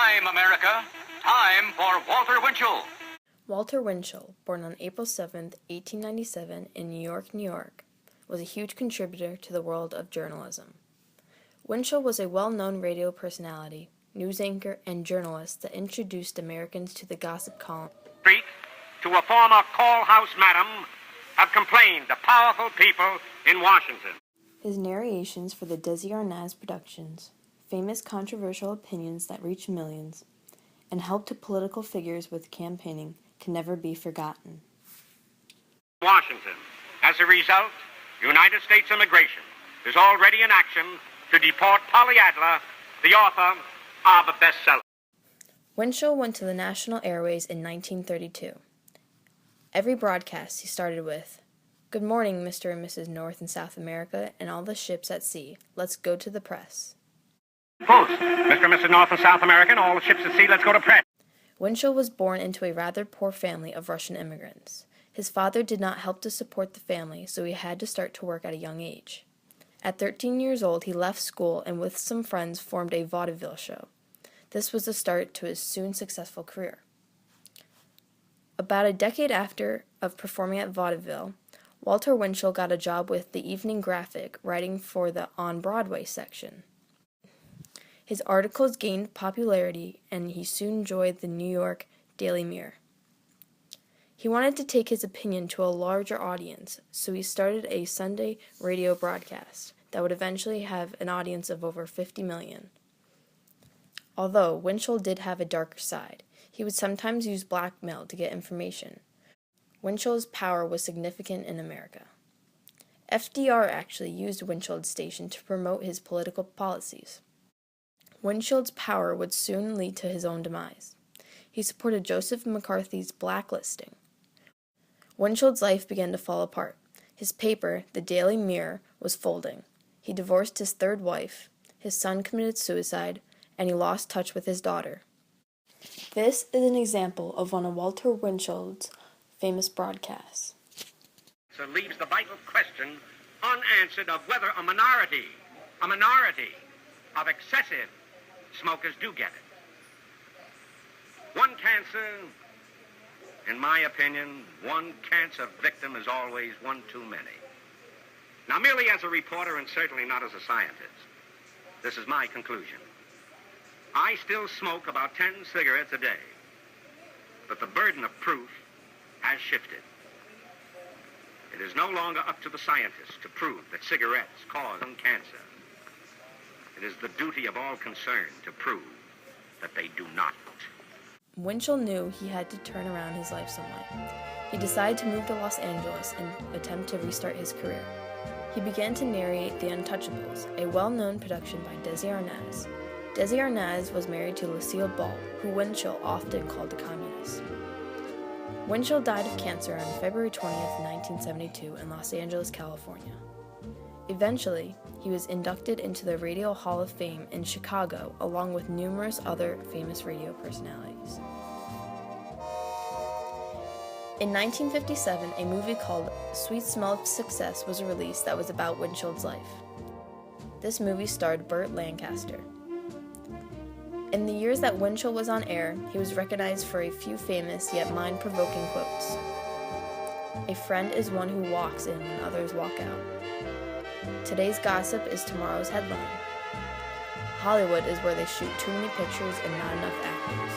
time, America. Time for Walter Winchell. Walter Winchell, born on April 7, 1897 in New York, was a huge contributor to the world of journalism. Winchell was a well-known radio personality, news anchor, and journalist that introduced Americans to the gossip column. Street to a former call house madam have complained the powerful people in Washington. His narrations for the Desi Arnaz productions, famous controversial opinions that reached millions, and help to political figures with campaigning can never be forgotten. Washington. As a result, United States immigration is already in action to deport Polly Adler, the author of a bestseller. Winchell went to the national airways in 1932. Every broadcast he started with, "Good morning, Mr. and Mrs. North and South America and all the ships at sea. Let's go to the press." Post, Mr. and Mrs. North and South America and all the ships at sea, let's go to press. Winchell was born into a rather poor family of Russian immigrants. His father did not help to support the family, so he had to start to work at a young age. At 13 years old, he left school and with some friends formed a vaudeville show. This was the start to his soon successful career. About a decade after of performing at vaudeville, Walter Winchell got a job with the Evening Graphic, writing for the On Broadway section. His articles gained popularity, and he soon joined the New York Daily Mirror. He wanted to take his opinion to a larger audience, so he started a Sunday radio broadcast that would eventually have an audience of over 50 million. Although Winchell did have a darker side, he would sometimes use blackmail to get information. Winchell's power was significant in America. FDR actually used Winchell's station to promote his political policies. Winchell's power would soon lead to his own demise. He supported Joseph McCarthy's blacklisting. Winchell's life began to fall apart. His paper, the Daily Mirror, was folding. He divorced his third wife, his son committed suicide, and he lost touch with his daughter. This is an example of one of Walter Winchell's famous broadcasts. So leaves the vital question unanswered of whether a minority of excessive smokers do get it. One cancer, in my opinion, one cancer victim is always one too many. Now, merely as a reporter and certainly not as a scientist, this is my conclusion. I still smoke about 10 cigarettes a day, but the burden of proof has shifted. It is no longer up to the scientists to prove that cigarettes cause cancer. It is the duty of all concerned to prove that they do not. Winchell knew he had to turn around his life somewhat. He decided to move to Los Angeles and attempt to restart his career. He began to narrate The Untouchables, a well-known production by Desi Arnaz. Desi Arnaz was married to Lucille Ball, who Winchell often called a communist. Winchell died of cancer on February 20th, 1972 in Los Angeles, California. Eventually, he was inducted into the Radio Hall of Fame in Chicago, along with numerous other famous radio personalities. In 1957, a movie called Sweet Smell of Success was released that was about Winchell's life. This movie starred Burt Lancaster. In the years that Winchell was on air, he was recognized for a few famous yet mind-provoking quotes. "A friend is one who walks in when others walk out. Today's gossip is tomorrow's headline. Hollywood is where they shoot too many pictures and not enough actors.